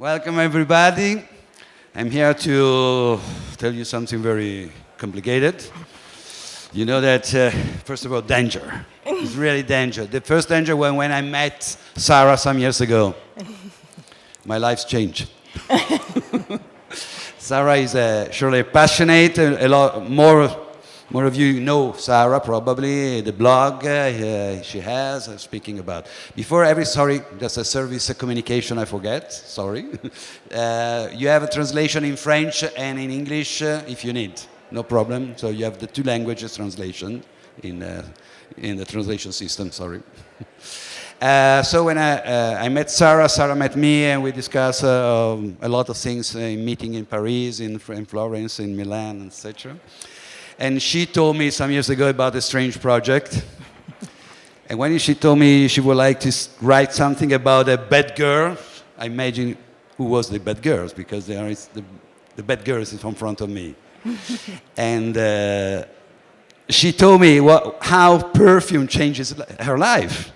Welcome, everybody. I'm here to tell you something very complicated. You know that, first of all, danger. It's really danger. The first danger when I met Sarah some years ago. My life's changed. Sarah is surely passionate. A lot more of you know Sarah, probably, the blog she has, speaking about. Sorry, that's a service communication I forget, sorry. You have a translation in French and in English if you need, no problem. So you have the two languages translation in the translation system, sorry. So when I met Sarah, Sarah met me, and we discussed a lot of things, meeting in Paris, in Florence, in Milan, etc. And she told me some years ago about a strange project. And when she told me she would like to write something about a bad girl, I imagine who was the bad girls, because the bad girls is in front of me. And she told me how perfume changes her life.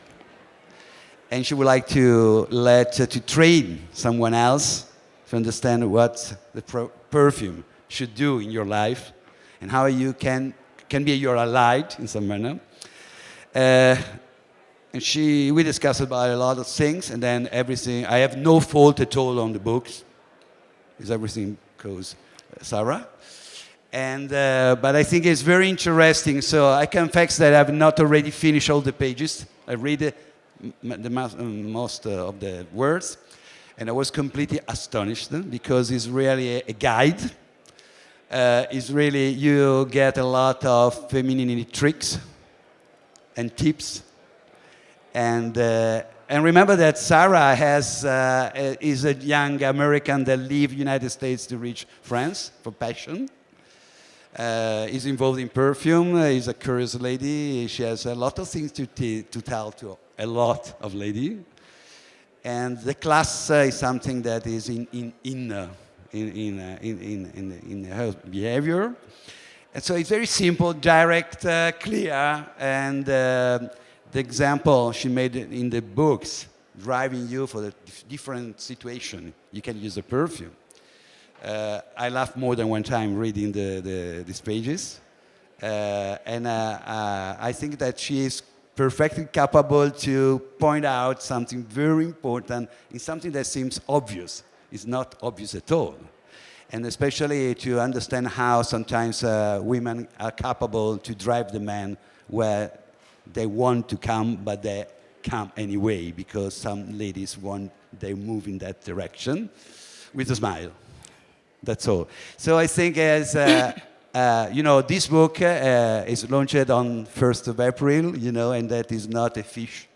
And she would like to train someone else to understand what the perfume should do in your life, and how you can be your ally in some manner. And we discussed about a lot of things, and then everything. I have no fault at all on the books, because everything goes Sarah. And but I think it's very interesting. So I confess that I've not already finished all the pages. I read most of the words, and I was completely astonished because it's really a guide. Is really, you get a lot of femininity tricks and tips, and remember that Sarah is a young American that leaves United States to reach France for passion. Is involved in perfume. Is a curious lady. She has a lot of things to tell to a lot of ladies, and the class is something that is in her behavior. And so it's very simple, direct, clear, and the example she made in the books, driving you for the different situation, you can use a perfume. I laughed more than one time reading these pages, and I think that she is perfectly capable to point out something very important in something that seems obvious. It's not obvious at all. And especially to understand how sometimes women are capable to drive the men where they want to come, but they come anyway, because some ladies they move in that direction with a smile. That's all. So I think this book is launched on 1st of April, and that is not a fish.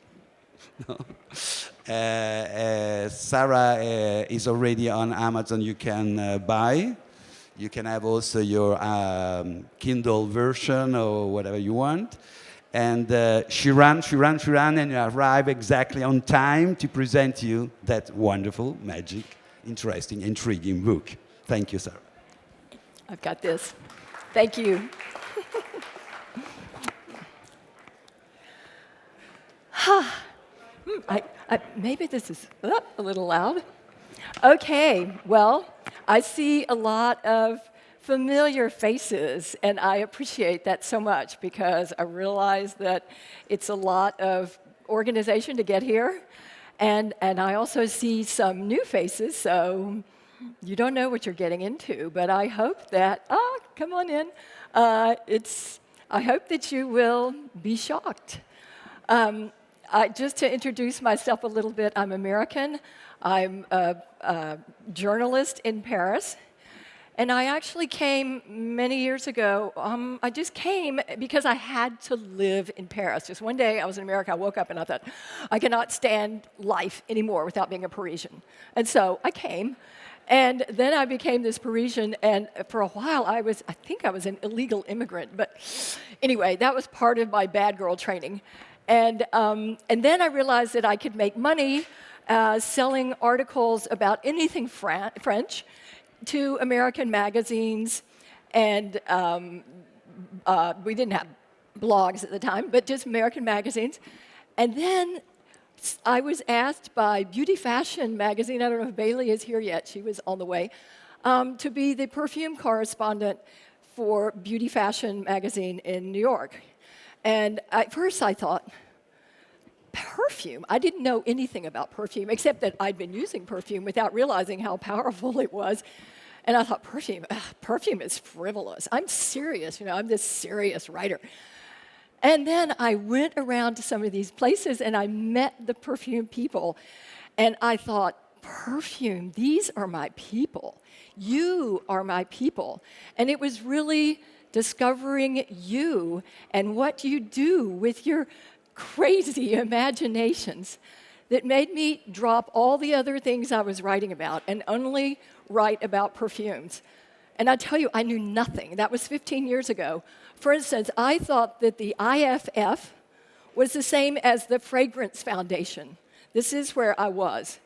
No. Sarah is already on Amazon. You can buy. You can have also your Kindle version or whatever you want. And she ran, and arrived exactly on time to present you that wonderful, magic, interesting, intriguing book. Thank you, Sarah. I've got this. Thank you. Maybe this is a little loud. Okay, well, I see a lot of familiar faces, and I appreciate that so much, because I realize that it's a lot of organization to get here, and I also see some new faces, so you don't know what you're getting into, but I hope that, come on in. I hope that you will be shocked. Just to introduce myself a little bit, I'm American. I'm a journalist in Paris. And I actually came many years ago. I just came because I had to live in Paris. Just one day, I was in America, I woke up and I thought, I cannot stand life anymore without being a Parisian. And so I came. And then I became this Parisian, and for a while I think I was an illegal immigrant. But anyway, that was part of my bad girl training. And then I realized that I could make money selling articles about anything French to American magazines. And we didn't have blogs at the time, but just American magazines. And then I was asked by Beauty Fashion magazine, I don't know if Bailey is here yet, she was on the way, to be the perfume correspondent for Beauty Fashion magazine in New York. And at first I thought, perfume? I didn't know anything about perfume, except that I'd been using perfume without realizing how powerful it was. And I thought, perfume is frivolous. I'm serious, I'm this serious writer. And then I went around to some of these places and I met the perfume people. And I thought, perfume, these are my people. You are my people. And it was really discovering you and what you do with your crazy imaginations that made me drop all the other things I was writing about and only write about perfumes. And I tell you, I knew nothing. That was 15 years ago. For instance, I thought that the IFF was the same as the Fragrance Foundation. This is where I was.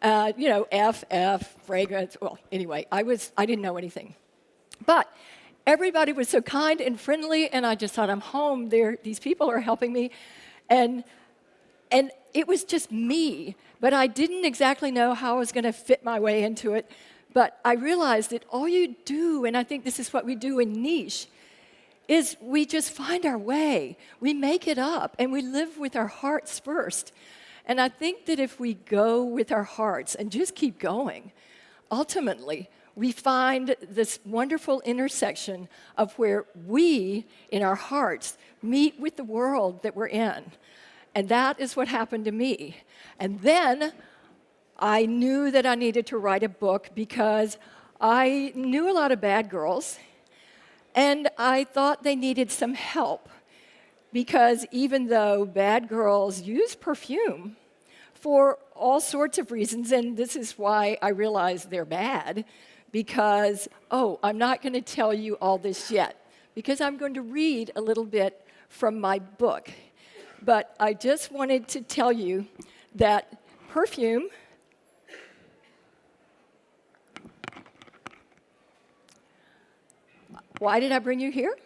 FF, fragrance. Well, anyway, I didn't know anything. But everybody was so kind and friendly, and I just thought, I'm home. These people are helping me. And it was just me, but I didn't exactly know how I was going to fit my way into it. But I realized that all you do, and I think this is what we do in niche, is we just find our way. We make it up, and we live with our hearts first. And I think that if we go with our hearts and just keep going, ultimately, we find this wonderful intersection of where we, in our hearts, meet with the world that we're in. And that is what happened to me. And then I knew that I needed to write a book because I knew a lot of bad girls, and I thought they needed some help. Because even though bad girls use perfume for all sorts of reasons, and this is why I realized they're bad, because, I'm not going to tell you all this yet, because I'm going to read a little bit from my book. But I just wanted to tell you that perfume why did I bring you here?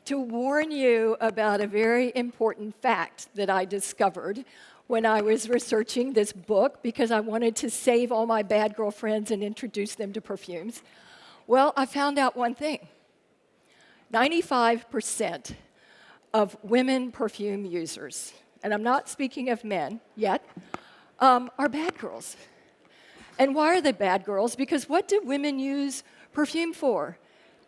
To warn you about a very important fact that I discovered when I was researching this book because I wanted to save all my bad girl friends and introduce them to perfumes. Well, I found out one thing. 95% of women perfume users, and I'm not speaking of men yet, are bad girls. And why are they bad girls? Because what do women use perfume for?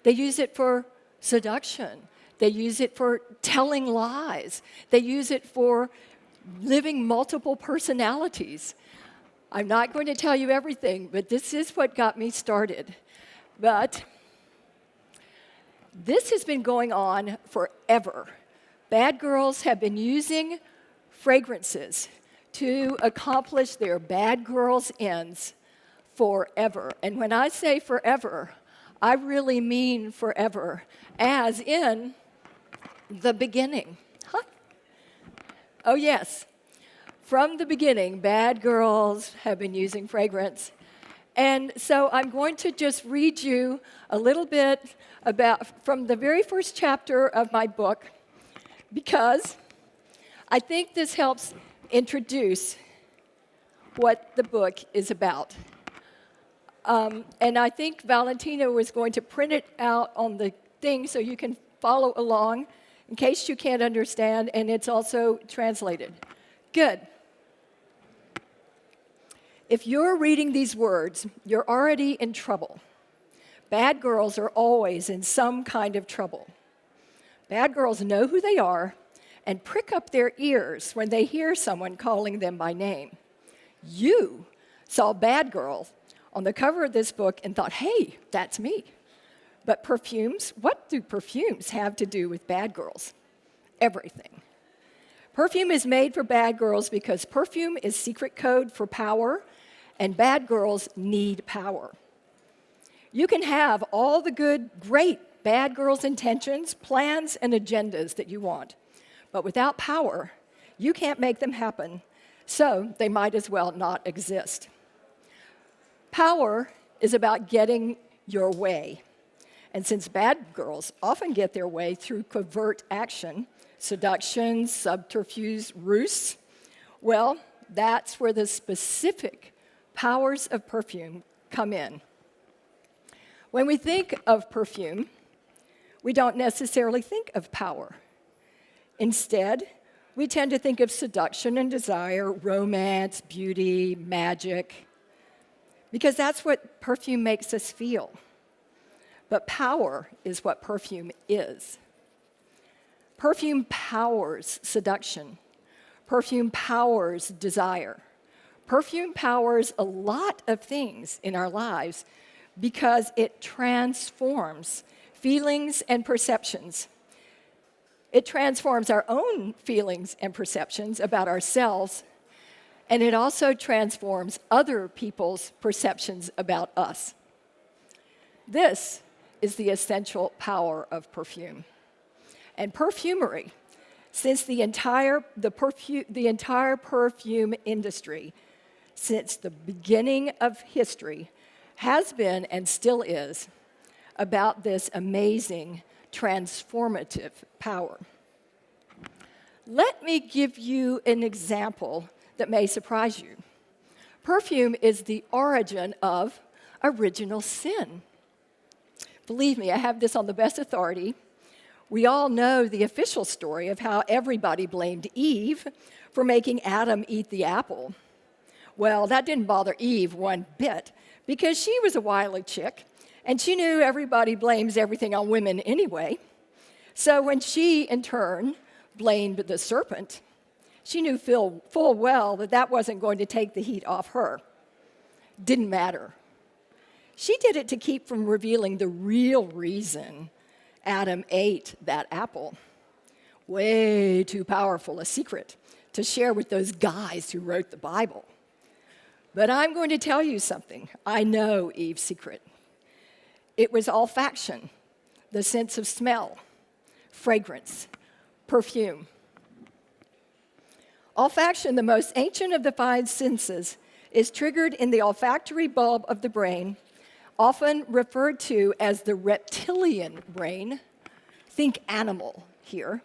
They use it for seduction. They use it for telling lies. They use it for living multiple personalities. I'm not going to tell you everything, but this is what got me started. But this has been going on forever. Bad girls have been using fragrances to accomplish their bad girls' ends forever. And when I say forever, I really mean forever, as in the beginning. Huh? Oh, yes. From the beginning, bad girls have been using fragrance. And so I'm going to just read you a little bit from the very first chapter of my book, because I think this helps introduce what the book is about. And I think Valentina was going to print it out on the thing so you can follow along in case you can't understand, and it's also translated. Good. If you're reading these words, you're already in trouble. Bad girls are always in some kind of trouble. Bad girls know who they are and prick up their ears when they hear someone calling them by name. You saw Bad Girl on the cover of this book and thought, hey, that's me. But perfumes, what do perfumes have to do with bad girls? Everything. Perfume is made for bad girls because perfume is secret code for power, and bad girls need power. You can have all the good, great bad girls' intentions, plans, and agendas that you want, but without power, you can't make them happen, so they might as well not exist. Power is about getting your way. And since bad girls often get their way through covert action, seduction, subterfuge, ruse. Well, that's where the specific powers of perfume come in. When we think of perfume, we don't necessarily think of power. Instead, we tend to think of seduction and desire, romance, beauty, magic, because that's what perfume makes us feel. But power is what perfume is. Perfume powers seduction. Perfume powers desire. Perfume powers a lot of things in our lives because it transforms feelings and perceptions. It transforms our own feelings and perceptions about ourselves, and it also transforms other people's perceptions about us. This is the essential power of perfume. And perfumery, since the entire perfume industry, since the beginning of history, has been and still is about this amazing transformative power. Let me give you an example that may surprise you. Perfume is the origin of original sin. Believe me, I have this on the best authority. We all know the official story of how everybody blamed Eve for making Adam eat the apple. Well, that didn't bother Eve one bit because she was a wily chick and she knew everybody blames everything on women anyway. So when she, in turn, blamed the serpent, she knew full well that that wasn't going to take the heat off her. Didn't matter. She did it to keep from revealing the real reason Adam ate that apple. Way too powerful a secret to share with those guys who wrote the Bible. But I'm going to tell you something. I know Eve's secret. It was olfaction, the sense of smell, fragrance, perfume. Olfaction, the most ancient of the five senses, is triggered in the olfactory bulb of the brain, often referred to as the reptilian brain. Think animal here.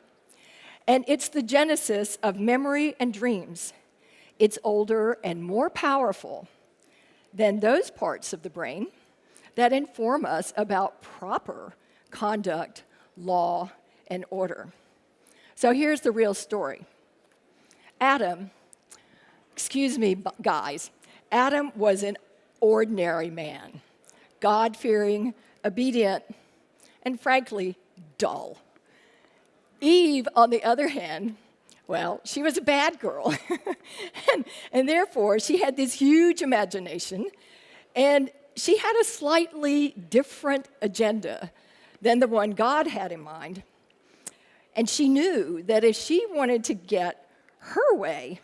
And it's the genesis of memory and dreams. It's older and more powerful than those parts of the brain that inform us about proper conduct, law, and order. So here's the real story. Adam, excuse me, guys, Adam was an ordinary man, God-fearing, obedient, and frankly, dull. Eve, on the other hand, well, she was a bad girl. and therefore, she had this huge imagination, and she had a slightly different agenda than the one God had in mind. And she knew that if she wanted to get her way,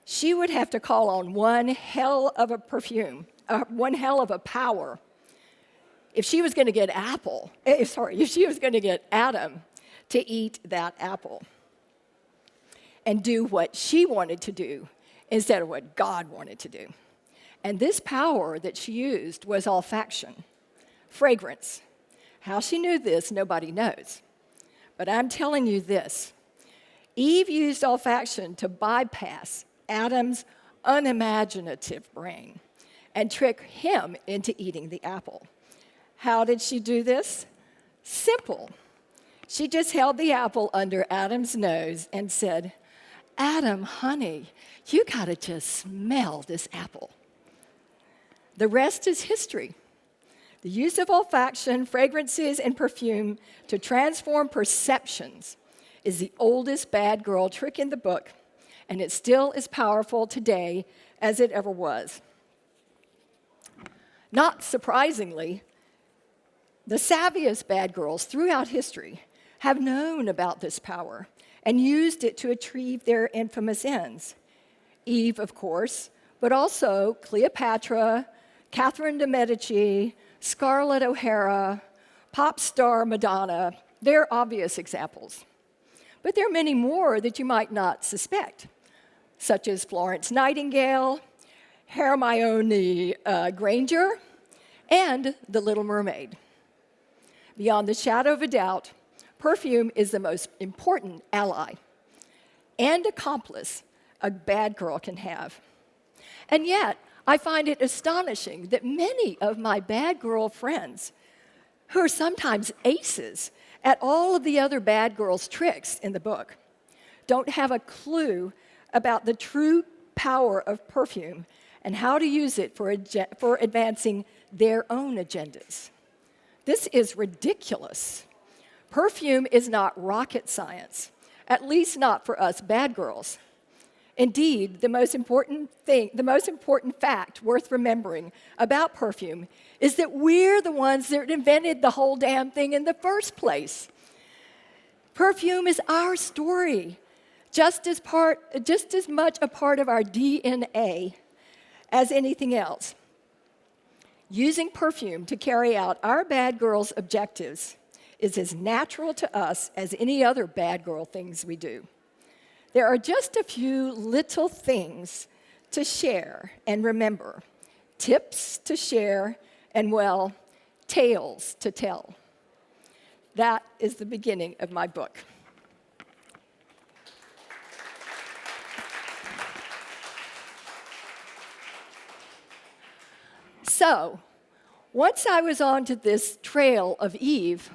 she would have to call on one hell of a power. If she was going to get if she was going to get Adam to eat that apple and do what she wanted to do instead of what God wanted to do. And this power that she used was olfaction, fragrance. How she knew this, nobody knows. But I'm telling you this. Eve used olfaction to bypass Adam's unimaginative brain and trick him into eating the apple. How did she do this? Simple. She just held the apple under Adam's nose and said, "Adam, honey, you gotta just smell this apple." The rest is history. The use of olfaction, fragrances, and perfume to transform perceptions is the oldest bad girl trick in the book, and it's still as powerful today as it ever was. Not surprisingly, the savviest bad girls throughout history have known about this power and used it to achieve their infamous ends. Eve, of course, but also Cleopatra, Catherine de' Medici, Scarlett O'Hara, pop star Madonna. They're obvious examples. But there are many more that you might not suspect, such as Florence Nightingale, Hermione Granger, and The Little Mermaid. Beyond the shadow of a doubt, Perfume is the most important ally and accomplice a bad girl can have. And yet, I find it astonishing that many of my bad girl friends, who are sometimes aces at all of the other bad girls' tricks in the book, don't have a clue about the true power of perfume and how to use it for advancing their own agendas. This is ridiculous. Perfume is not rocket science, at least not for us bad girls. Indeed, the most important fact worth remembering about perfume is that we're the ones that invented the whole damn thing in the first place. Perfume is our story, just as much a part of our DNA as anything else. Using perfume to carry out our bad girls' objectives is as natural to us as any other bad girl things we do. There are just a few little things to share and remember, tips to share, and, well, tales to tell. That is the beginning of my book. So, once I was onto this trail of Eve,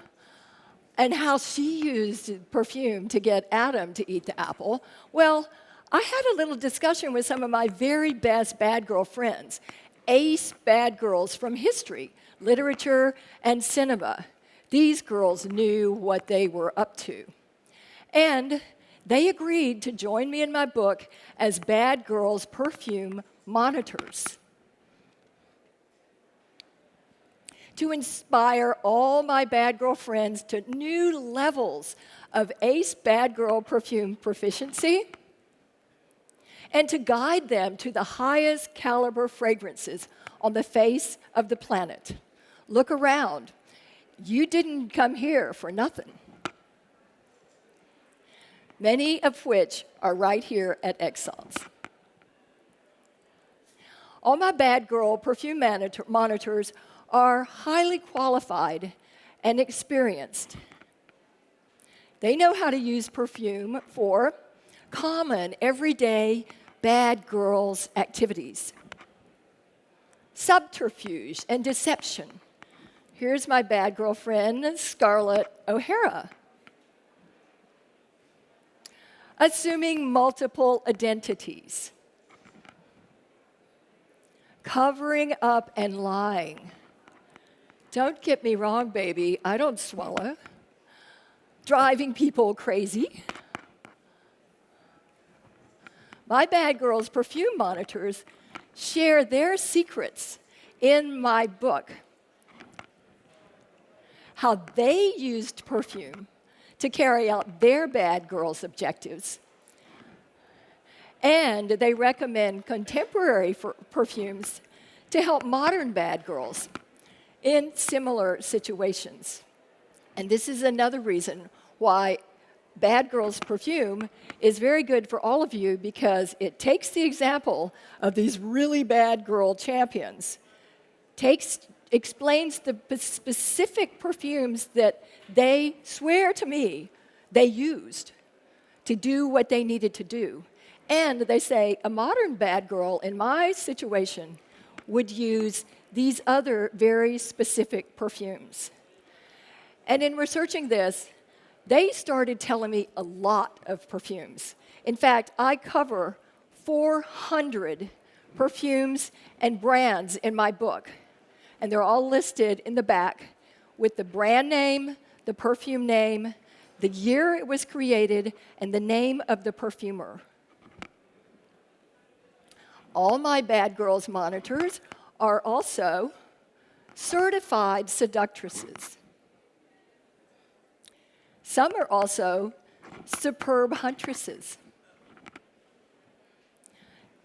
and how she used perfume to get Adam to eat the apple, well, I had a little discussion with some of my very best bad girl friends, ace bad girls from history, literature, and cinema. These girls knew what they were up to. And they agreed to join me in my book as Bad Girls Perfume monitors, to inspire all my bad girl friends to new levels of ace bad girl perfume proficiency, and to guide them to the highest caliber fragrances on the face of the planet. Look around. You didn't come here for nothing. Many of which are right here at Esxence. All my bad girl perfume monitors are highly qualified and experienced. They know how to use perfume for common, everyday, bad girls' activities. Subterfuge and deception. Here's my bad girl friend, Scarlett O'Hara. Assuming multiple identities. Covering up and lying. Don't get me wrong, baby, I don't swallow. Driving people crazy. My bad girls perfume monitors share their secrets in my book. How they used perfume to carry out their bad girls' objectives. And they recommend contemporary perfumes to help modern bad girls in similar situations. And this is another reason why Bad Girls Perfume is very good for all of you, because it takes the example of these really bad girl champions, explains the specific perfumes that they swear to me they used to do what they needed to do. And they say a modern bad girl in my situation would use these other very specific perfumes. And in researching this, they started telling me a lot of perfumes. In fact, I cover 400 perfumes and brands in my book, and they're all listed in the back with the brand name, the perfume name, the year it was created, and the name of the perfumer. All my Bad Girls monitors are also certified seductresses. Some are also superb huntresses.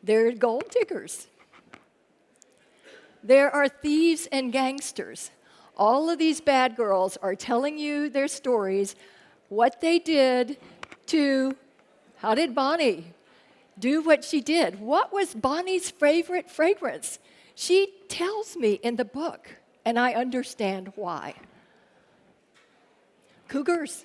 They're gold diggers. There are thieves and gangsters. All of these bad girls are telling you their stories, what they did to, how did Bonnie do what she did? What was Bonnie's favorite fragrance? She tells me in the book, and I understand why. Cougars,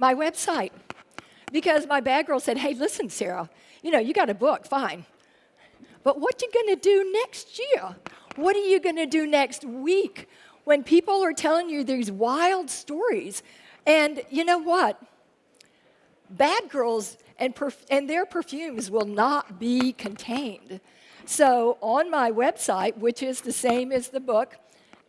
my website. Because my bad girl said, hey, listen, Sarah, you got a book, fine. But what you going to do next year? What are you going to do next week when people are telling you these wild stories? And you know what? Bad girls and their perfumes will not be contained. So on my website, which is the same as the book,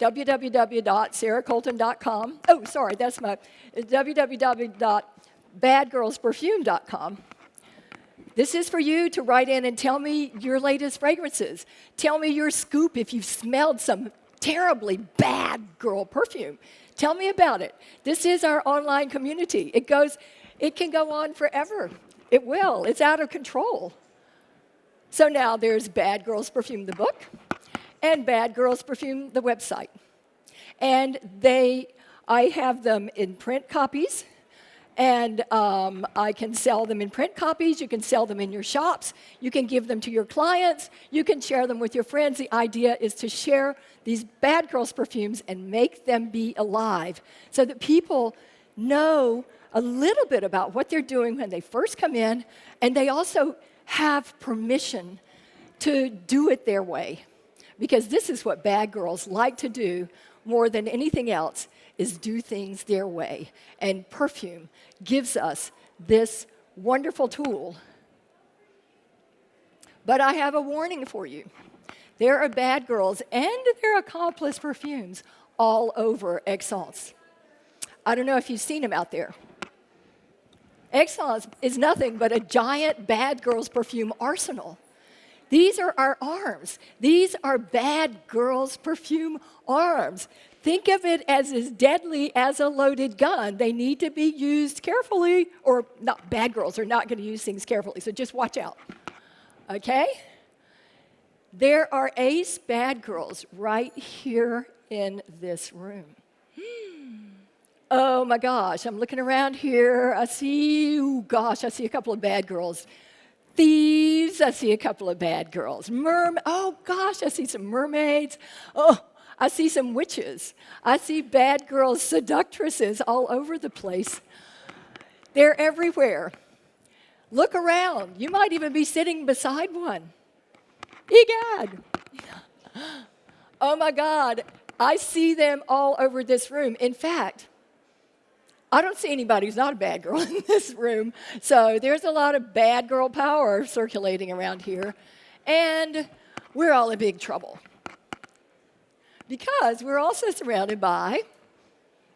www.sarahcolton.com. Oh, sorry, that's my www.badgirlsperfume.com. This is for you to write in and tell me your latest fragrances. Tell me your scoop if you've smelled some terribly bad girl perfume. Tell me about it. This is our online community. It can go on forever. It will. It's out of control. So now there's Bad Girls Perfume, the book, and Bad Girls Perfume, the website. And I have them in print copies, and I can sell them in print copies. You can sell them in your shops. You can give them to your clients. You can share them with your friends. The idea is to share these Bad Girls perfumes and make them be alive so that people know a little bit about what they're doing when they first come in, and they also have permission to do it their way. Because this is what bad girls like to do more than anything else, is do things their way. And perfume gives us this wonderful tool. But I have a warning for you. There are bad girls and their accomplice perfumes all over Esxence. I don't know if you've seen them out there. Esxence is nothing but a giant bad girls perfume arsenal. These are our arms. These are bad girls perfume arms. Think of it as deadly as a loaded gun. They need to be used carefully, or not. Bad girls are not going to use things carefully, so just watch out. Okay? There are ace bad girls right here in this room. Oh my gosh, I'm looking around here. I see a couple of bad girls. Thieves, I see a couple of bad girls. Oh gosh, I see some mermaids. Oh, I see some witches. I see bad girls, seductresses all over the place. They're everywhere. Look around. You might even be sitting beside one. Egad. Oh my God, I see them all over this room. In fact, I don't see anybody who's not a bad girl in this room. So there's a lot of bad girl power circulating around here. And we're all in big trouble. Because we're also surrounded by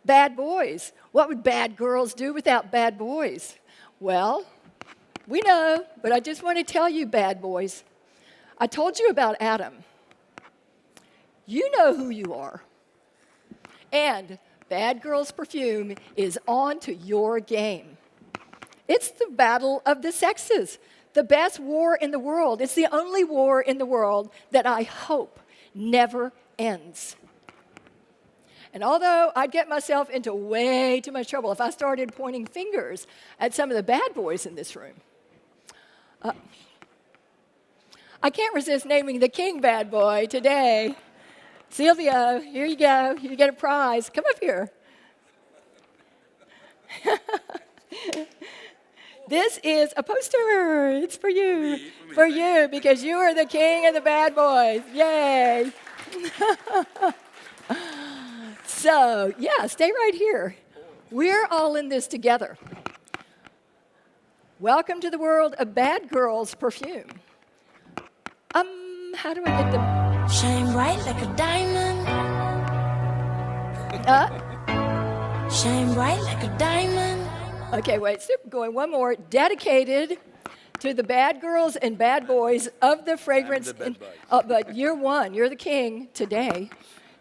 bad boys. What would bad girls do without bad boys? Well, we know, but I just want to tell you, bad boys. I told you about Adam. You know who you are. And Bad Girls Perfume is on to your game. It's the battle of the sexes, the best war in the world. It's the only war in the world that I hope never ends. And although I'd get myself into way too much trouble if I started pointing fingers at some of the bad boys in this room, I can't resist naming the king bad boy today. Silvio, here you go. You get a prize. Come up here. This is a poster. It's for you. For you, because you are the king of the bad boys. Yay. So, yeah, stay right here. We're all in this together. Welcome to the world of Bad Girls Perfume. How do I get them? Shine bright like a diamond. Shine bright like a diamond. Okay, wait, going one more. Dedicated to the bad girls and bad boys of the fragrance. But you're one. You're the king today.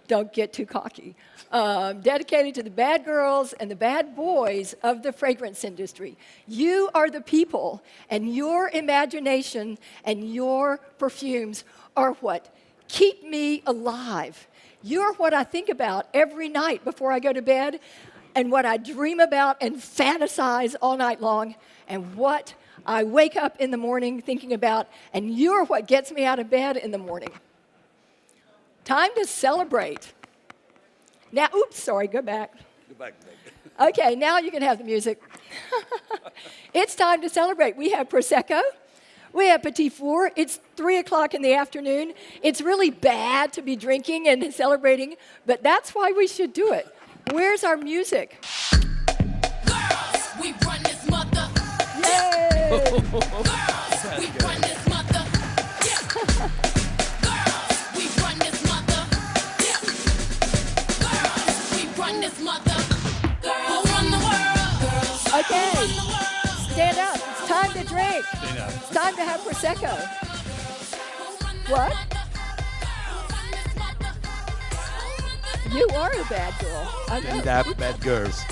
Don't get too cocky. Dedicated to the bad girls and the bad boys of the fragrance industry. You are the people, and your imagination and your perfumes are what keep me alive. You're what I think about every night before I go to bed, and what I dream about and fantasize all night long, and what I wake up in the morning thinking about, and you're what gets me out of bed in the morning. Time to celebrate. Now, go back. Okay, now you can have the music. It's time to celebrate. We have Prosecco. We have Petit Four. It's 3 o'clock in the afternoon. It's really bad to be drinking and celebrating, but that's why we should do it. Where's our music? Girls, we run this mother. Yay! Girls, we run this mother. Yeah. Girls, we run this mother. Yeah. Girls, we run this mother. Girls, who run the world? Girls, Okay, who run the world? stand up. It's time to drink. It's time to have Prosecco. What? You are a bad girl. I know. And Bad Girls.